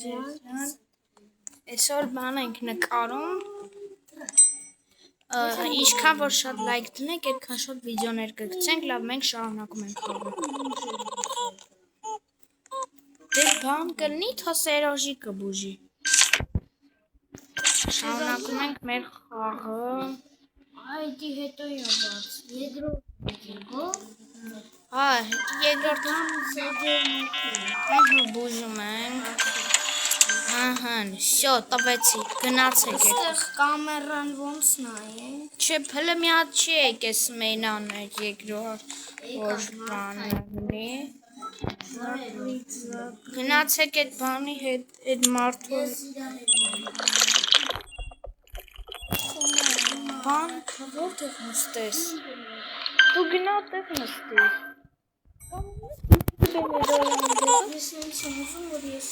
Այսօր բան ենք նկարում, ինչքան որ շատ լայք դնենք, այդքան շատ վիդեոներ կգցենք, լավ մենք շարունակում ենք խաղը։ Դե բան կլինի, թա Սերոժի կբուժի։ Շարունակում ենք մեր խաղը։ Այդի հետո յաբաց, երկրորդ երկրորդ բուժում ենք։ Всё, տվեցի, գնացեք։ Այստեղ կամերան ոնց նայ։ Չէ, փլը մի հատ չի եկես մենան երկրորդ որ բանը ունի։ Գնացեք այդ բանի հետ, այդ մարդու բան, որտեղ նստես։ Դու գնա այդտեղ նստես։ Ես ինձ եմ ուզում, որ ես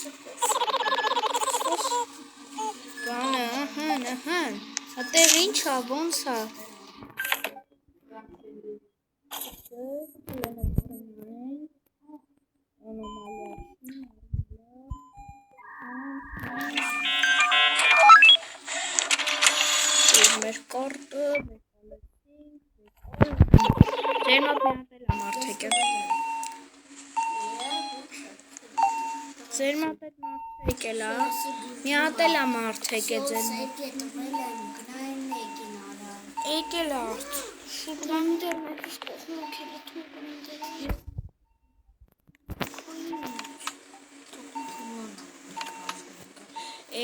Բանը, այդտեղ ինչ ա, ոնց ա։ Մեր կարտը, ձեր մոտ միատել ա մարդեք է։ Ձեր մոտ այդ մարդեք էլ ա, միատել ա մարդեք է ձեր մոտ։ Եկել արդ, շուտան դերնակից կողմոքել է թուղն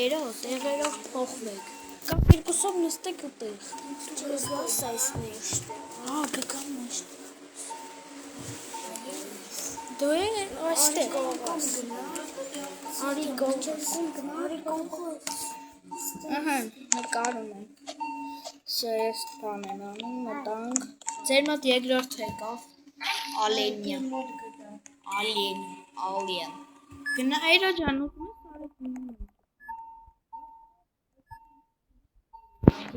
Էրո, տեղերով փոխվեք, կամ երկուսով նստեք ուտեղ։ Չես լաս այս մեջտ։ Գկամ մեջտ։ Դու է այստեղ։ Արի կողքով։ Նկարում ենք։ Սա ես բան եմ անում, մտանք։ Ձեր մոտ երկրորդ եկավ։ Ալիեն։ Գնա այրո ջան, ուտում ես արեք։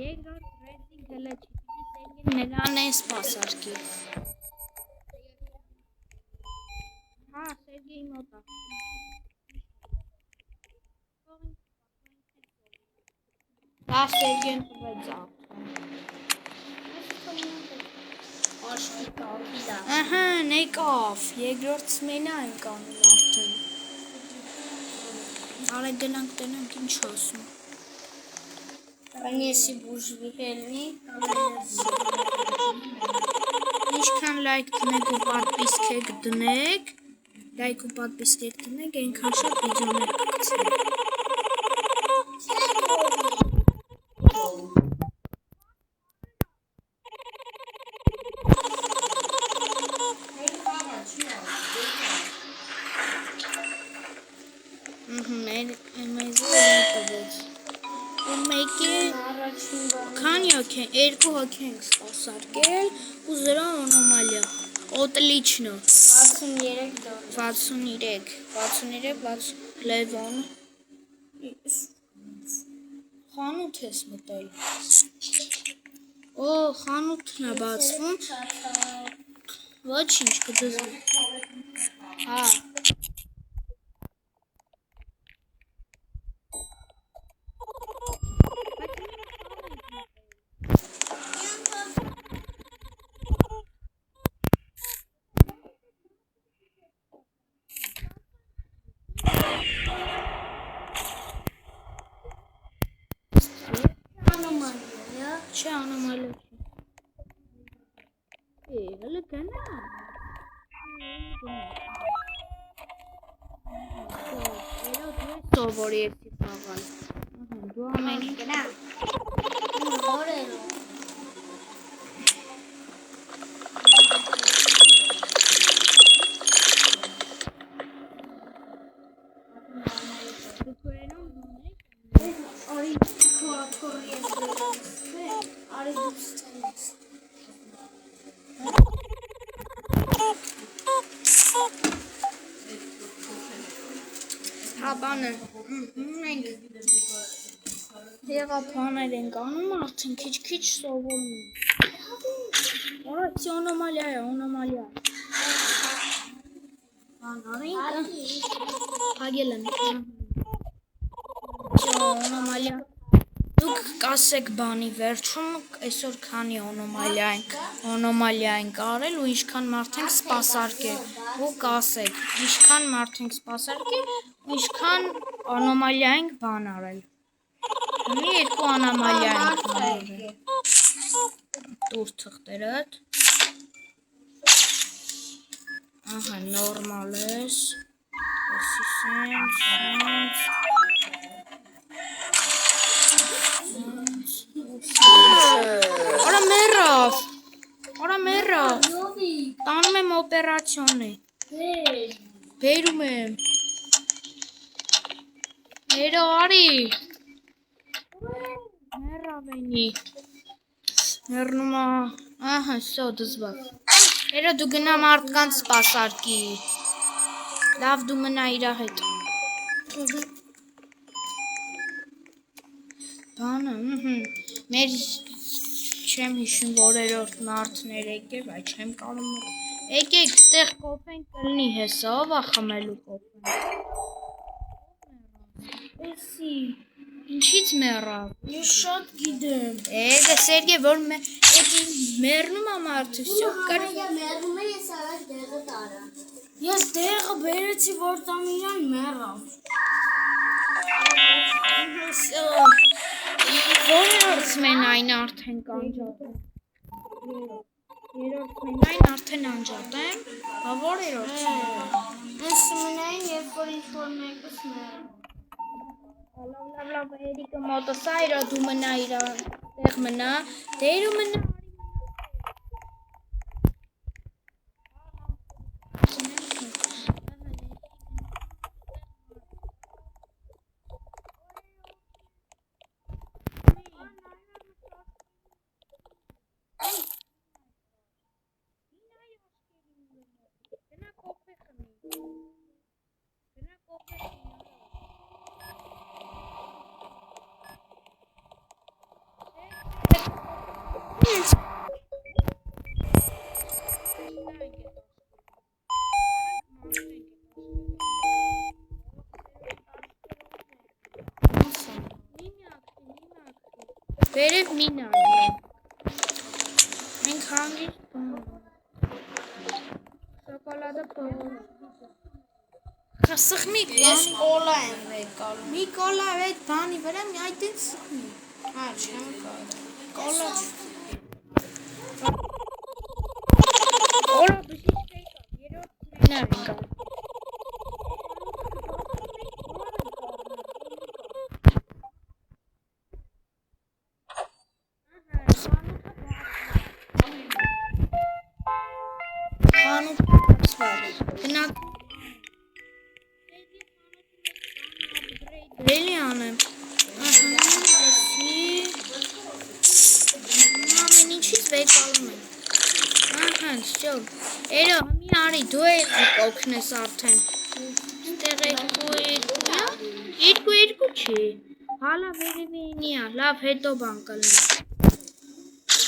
Երկրորդ ռեյտինգ հələ չի, նրան է սպասարկի։ Սերգեյ մոտ ա։ Դա Սերգեյն տվեց արդեն։ Եկավ, երկրորդ սմենա ենք անում արդեն։ Արեք գնանք տենանք ինչ ասում։ Անեսի բուժվի հելնի։ Ինչքան լայք դնեք ու պատվիսք դնեք, այնքան շատ վիդեոներ կգցենք։ Երկու հոգի ենք սպասարկել ու 0 անոմալիա։ Օտլիչնո։ 63 Լևոն։ Խանութ ես մտել։ Խանութն է բացվում։ Ոչինչ կդզվի։ Չէ անոմալիա չի։ Հələ գնա։ Սովորի էսի խաղալ։ Դու ամեն ինչ գնա։ Բանը, մենք եղապաներ ենք անում, արդեն քիչ սովորում։ Որացի անոմալիա։ Բան արինք, հագել եմ։ անոմալիա։ Դուք կասեք բանի վերջում այսօր քանի անոմալիա ենք արել ու ինչքան մարդ ենք սպասարկել։ Ու կասեք ինչքան մարդ ենք սպասարկել ու ինչքան անոմալիա ենք բան արել։ Ունի երկու անոմալիա ենք բան արել։ Տուր թղթերդ։ Ահա նորմալ ես։ Արա մեռավ։ Տանում եմ օպերացիոնի։ Բերում եմ։ Հերո արի։ Մեռավ էնի։ Մեռնում է։ Ահա, всё, դզված։ Հերո դու գնա մարդկանց սպասարկի։ Լավ դու մնա իր հետ։ Բանը, մեր չեմ հիշում որերորդ մարդներ եկել, այ չեմ կարում։ Եկեք, ստեղ կոֆեն կլնի հեսա, ով է խմելու կոֆեն։ Էսի, ինչից մեռավ։ Ես շատ գիտեմ։ Դե Սերգեյ, որ մեռնում է մարդը, всё կար։ Մեռնում է, ես առաջ դեղը տարա։ Ես դեղը բերեցի, որ տամ իրան մեռավ։ Որերորդ մենայն արդեն կանջատեմ։ Երորդ մենայն արդեն անջատեմ, բա որերորդ։ Ես մենայն, երբ որ ինչ-որ մեկս մեռավ։ Լավ, Էրիկը մոտս այրա դու մնա իրա տեղ մնա, դերու մնա Վերև մի նայեք։ Մենք հանգիստ շոկոլադը փողոց։ Սխմի։ Ես կոլա եմ եկալու։ Մի կոլա այդ բանի վրա մի այդտեղ սխմի։ Հա, չեմ կարող։ Կոլա։ Օրա բժիշկ եկա, երրորդ մենար եկա։ Really անեմ։ Ամեն ինչից վեկալում եմ։ Ահա, всё։ Էրո, մի արի, դու օգնես արդեն։ Ստեղ երկու չի։ Հալա վերևինի է, լավ հետո բան կլինի։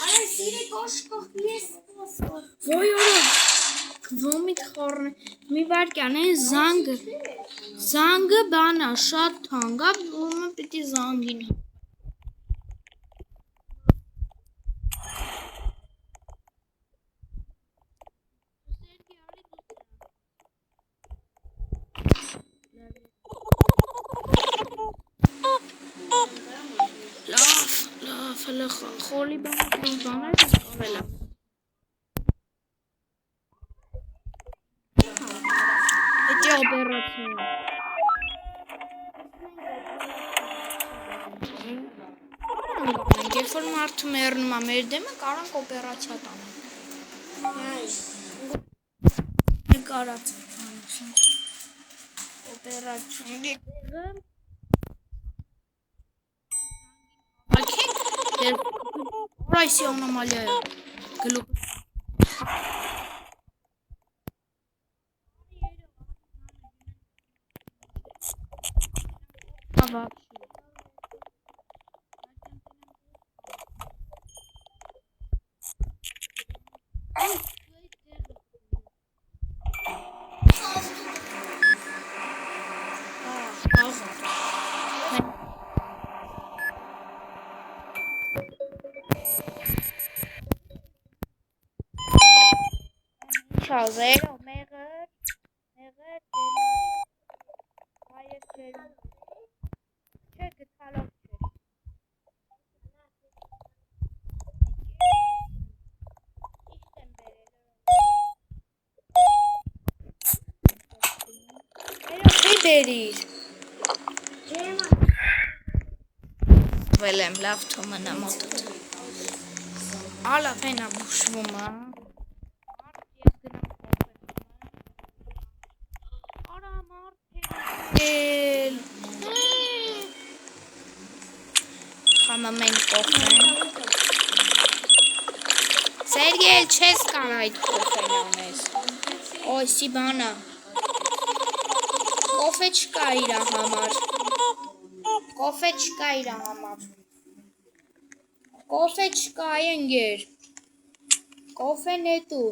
Արա սիրի կոշկող ես սպասում։ Ոյ օրա, վոմիտ խորն մի վարկյան է զանգը բանա շատ թանկ է, ումը պիտի զանգին։ Լավ, հələ խոլի բաներ կարել է։ Էդի օպերացիա։ Երբ որ մարդը մեռնում է մեր դեմը, կարանք օպերացիա տանենք։ Կարած օպերացիոն Ռայսի անոմալիա է գլուխ Ava 4-ա 0 մեղր հայր ջերմ չէ գտալով չէ ճիշտ եմ բերել Թե բերիր Վելեմ լավ թոմնա մոտդ Ալա փենա բուշվում է Արա մարդ Խամամեն կողմեն Սերգել չես կար այդ կողմեն անես Օյսի բանա Կոֆե չկա իրա համար Կոֆե չկա իրա համար Կոֆե չկա ընգեր Կոֆեն հետու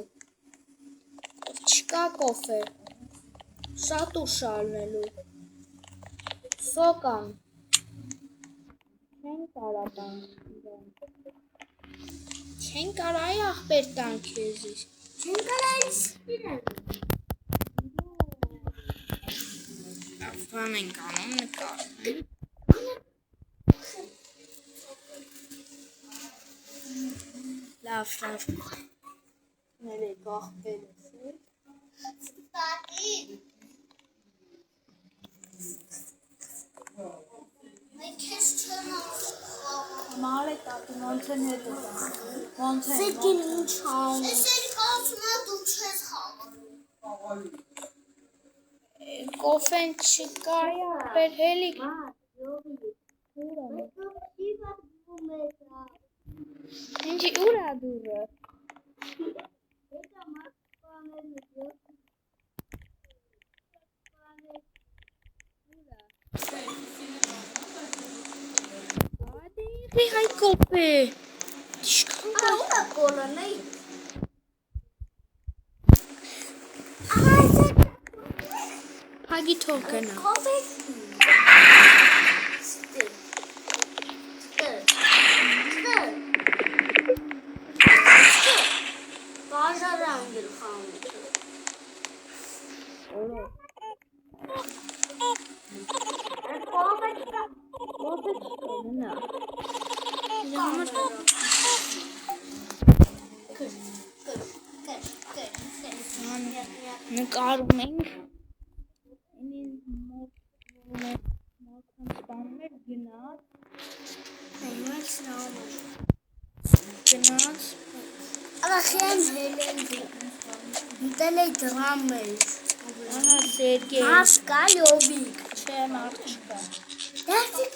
Չկա կոֆե Շատ ուշալնելու Սոկան Չեն կարա տանք Չեն կարա այ աղբեր տանք եզիր Չեն կարայից իրեն Բան ենք անում նկար Լավ Ներեք աղբերս Մենք ես չեմ Մարե տատի ոնց են հետո Ոնց են Սեկին ինչ հանում Ես էլ կասնա դու չես հանում Կոֆեն չկա աղբեր հելիք Ինչի ուր է դուրը Ադի հայ կոպե Տիշկան կա Ուրա կոլան էի Հագի թող գնա Կոպե Բաժարը անգել խանում Գնա Նկարում ենք Մոտ գնաց Ախեմ հելեն Դել էի դրամ մեջ Ահա Սերգեյ Մարդ կա լյովիկ Չէ մարդ չկա Դերդիկ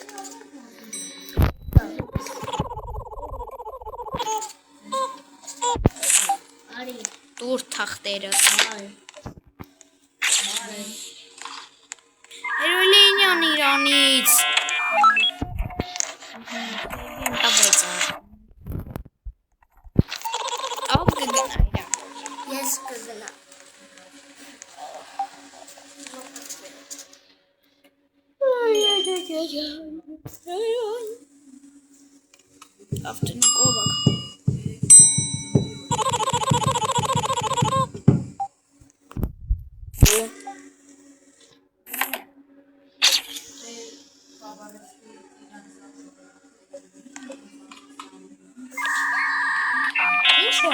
Արի Տուր թախտերը Հերոլինյան Իրանից Ով կգնա իրա Ես կգնա Ավտն կովակ Ինչ է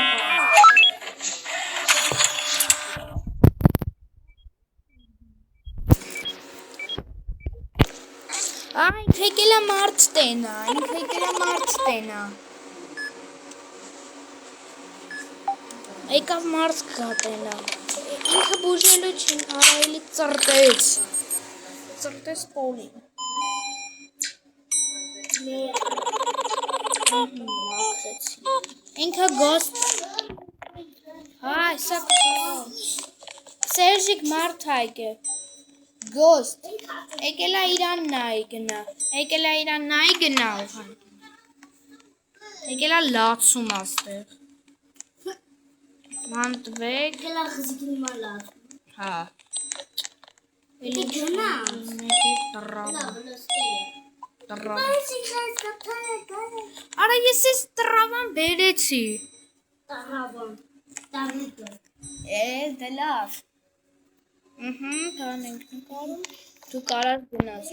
Այն եկել է մարդ տենա Եկավ մարդ կատենա Ինքը բուժելու չին արայելի ծրտեց պոլին Ինքը գոստ Հայ, սա Սերժիկ մարդ հայք է Գոստ Եկել է իրան նայի գնա Եկել է լացում աստեղ Մանտվեք Գելա խզիկին մալատ Հա Էլի գնաց Տրավ Բայց իքրայց կապտան է Արա ես ես տրավան բերեցի Տարավան Տարիկը Դե լավ։ Բան ենք նկարում։ Դու կարար գնաս։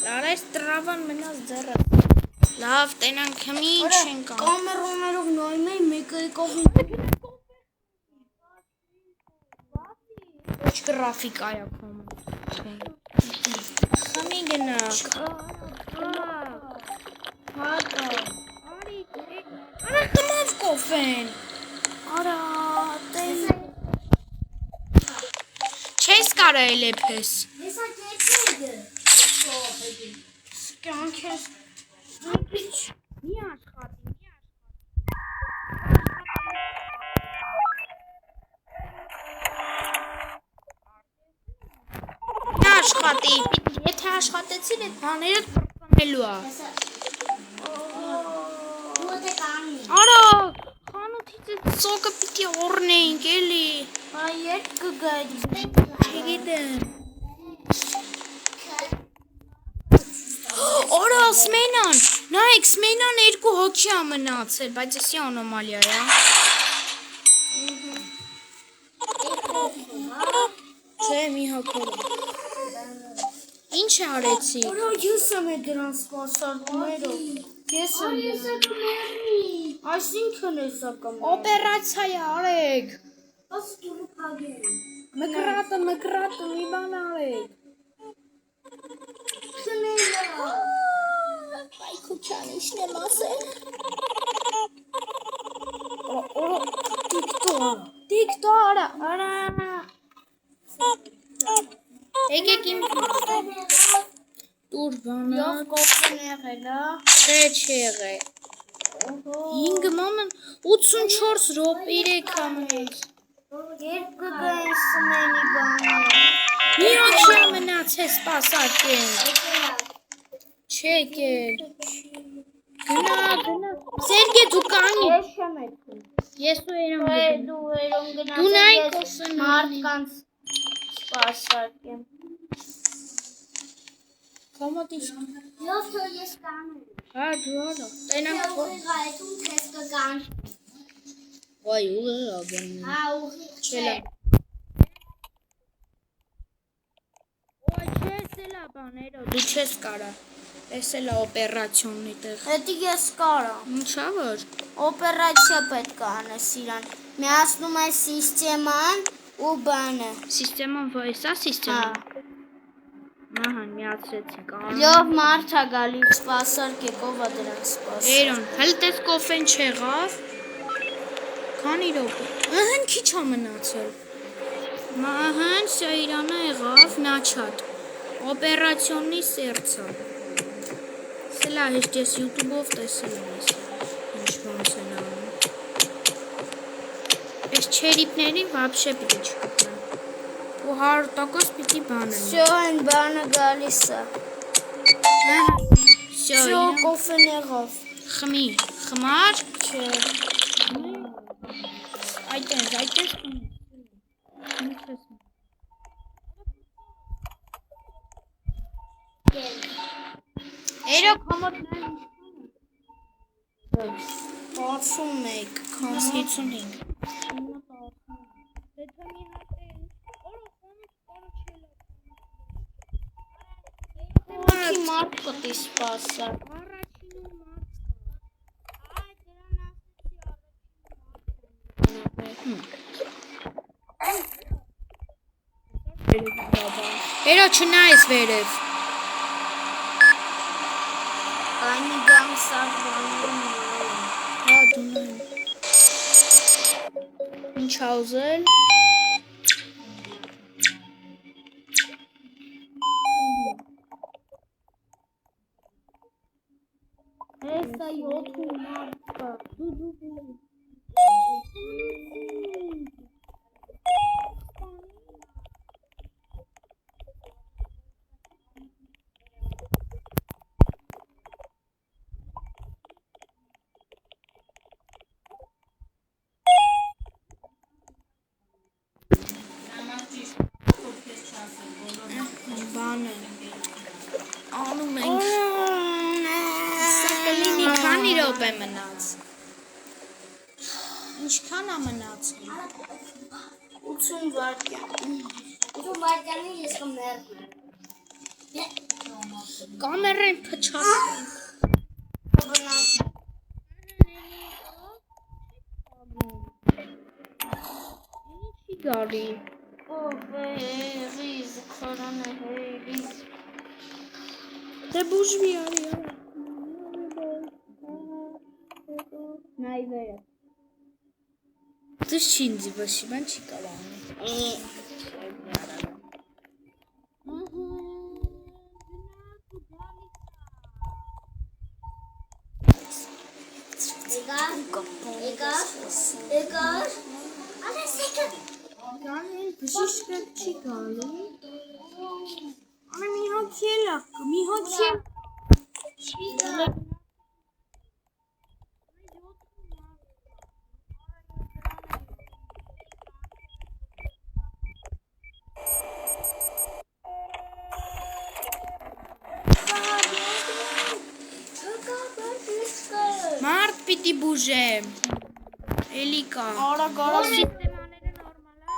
Լարես տրավան մնաց ձեռը։ Լավ, տենանք հիմի ինչ ենք անում։ Կամերոներով նայում էի, մեկը եկավ Ոչ գրաֆիկայա կոմ։ Խմի գնա։ Արա խմավ կոֆեն։ Արա տեն։ Չես կարել էպես։ Հեսա կեցեգը։ Կյանք ես։ Մի աշխատի, աշխատի, եթե աշխատեցին այդ բաները պրծնելու է։ Արա, խանութից այդ սոկը պիտի օրնեինք էլի։ Երբ կգայր։ Չգիտեմ։ Արա, Սմենան, նայեք, Սմենան 2 հոգի է մնացել, բայց էսի անոմալիա է։ Չէ, մի հոգով։ Ինչ արեցի։ Արա ես եմ է դրան սպասարկումերով։ Ես եմ դրան։ Այսինքն էսա կամ։ Օպերացիա է արեք։ Աս դուրը պագեն։ Մկրատը, մի բան արեք։ Խնելա։ Բայկուչան իշն եմ ասել։ Տիկտորա, արա։ Եկեք իմ տուր բանը։ Եվ կոպեն եղել, Չէ եղել։ 5 մոմն 84 րոպե 3 ամենից։ Երբ կգային Սմենի բանը։ Մի օքշա մնացել սպասարկեն։ Չեկել։ Գնա։ Սերգե դու կանի։ Ես չեմ էթում։ Ես ու երում գնա։ Դու երում Դու նայ գնացել կոսն մարդկանց սպասարկեմ։ Կոմոդի։ Եվ թո ես կանեմ։ Հա դու արա։ Տենանք Ուղիղ այդում քեզ կգան։ Ոայ ուղիղ ագեն։ Հա ուղիղ Չելա։ Ոայ չես էլա բաներով, դու չես կարա։ Տեսել է օպերացիոնի տեղ։ Հետի ես կարամ։ Ինչա որ։ Օպերացիա պետք է անես իրան։ Միացնում է սիստեման ու բանը։ Սիստեման վայսա սիստեման։ Ահա միացրեցինք։ Լավ մարդ է գալի սպասարկեք, ով է դրան սպասարկեք։ Էրոն, հəl տես կոֆեն չեղավ։ Քանի րոպե։ Ահան քիչ է մնացել։ Ահան սա Իրանը եղավ Նաչատ։ Օպերացիոնի սերցա։ Սելա հեշտ ես YouTube-ով տեսել եմ ես։ Ինչ բանս են անում։ Այս չերիպների вообще պիտի չգտնեմ։ Ու 100% պիտի բանեմ։ Всё, այն բանը գալիս է։ Всё, Всё, կոֆեն եղավ։ խմի, խմար։ Չէ։ Այդտես խմի։ Էրո կոմոդներ 61, 55 Ոքի մարդ կտի սպասար։ Էրո չնայես վերև։ Անի գամ սարվանում։ Հա դու նայ։ Ինչ ուզել։ Էսա 7 մարդ կա։ Բանը անում ենք է մնաց։ Ինչքան է մնացել։ 80 վայրկյան։ 80 վայրկյանի ես կմեռնեմ։ Կամերային փչացրին։ Ինչի գարի։ Ռիզ, քորանը հերիզ։ Դե բուժվի արի։ Նայ վերը։ Դες չի ինձի վասի, բան չի կարանի։ Եկար։ Անես եկար։ Գանին բժիշկը չի գալի։ Անե մի հոգի էլ ակը, մի հոգի էլ։ Չի գա։ Մարդ պիտի բուժեմ։ Էլի կա։ Արա գարա Սիստեմաները նորմալ է։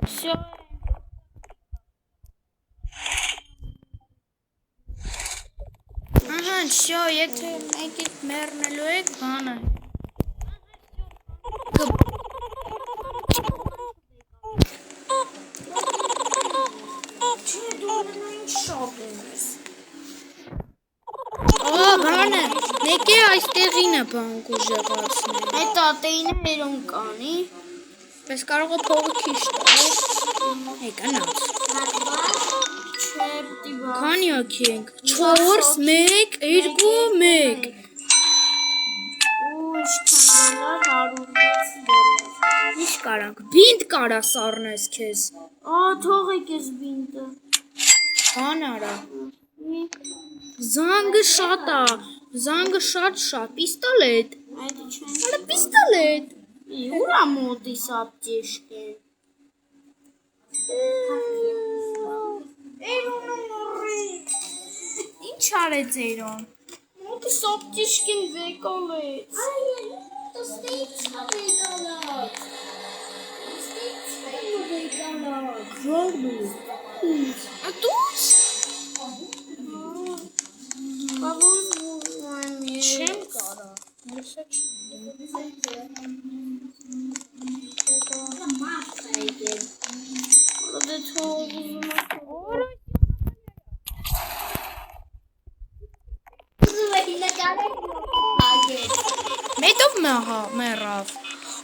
Всё։ Ահա, շո, եթե մեկից մեռնելու եք, բանը։ Չէ, դու ինչ շոկ ես։ Բանը, մեկ է այստեղին է բան կուժեղացնել։ Այդ ատեինը երոն կանի։ Պես կարող է փողը քիչ տալ։ Եկանաց։ Չէ, պիտի բա։ Քանի ակի ենք։ 4, 1, 2, 1։ Ու ինչքան դոլար 106 դոլար։ Ինչ կարանք։ Բինտ կարա սառնես քեզ։ Թողեք ես բինտը։ Բան արա։ Զանգը շատ է։ Զանգը շատ։ Պիստոլետ։ Այդ չէ։ Արա պիստոլետ։ Ուրա մոտիս ապտեշկեն։ Էրոնը մորի։ Ինչ արեց Էրոն։ Մոտիս ապտեշկեն վեկալեց։ Որդու։ Ատուս։ Չեմ կարա։ Լսա չեմ։ Մետով մեռավ։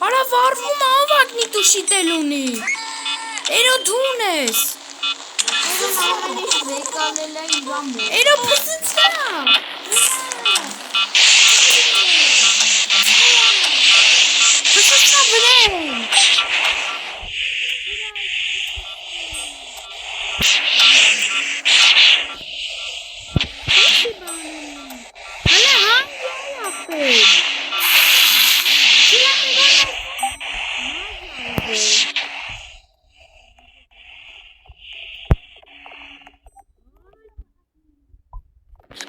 Արա վարվում ավակնի տուշիտել ունի։ Էրո դուն ես։ Էրո պսծա։ Պսծա վրեն։ Հալա հանգ ապել։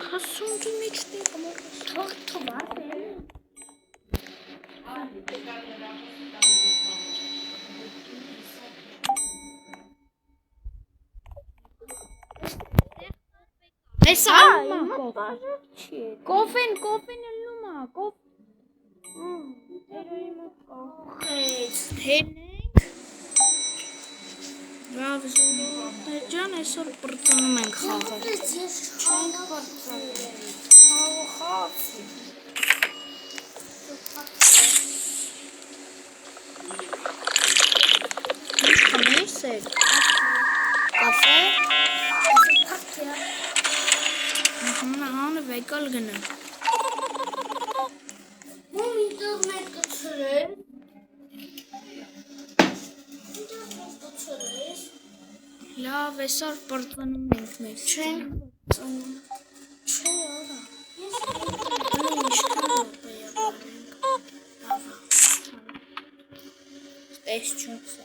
Հասունքի մեջ Հեսա Կոֆեն ելնում է Հենենք Բավ զուլոտներ ջան այսօր պրծնում ենք խաղը Ինչ խմես եք Կաֆե Հանը վեկալ գնա Մոմ ինտերնետ կցրել Լավ, այսօր պրծնում ենք մեր Չենք ծնում։ Չէ, արա։ Հələ ինչքան րոպե է բարենք։ Տեսչունս է։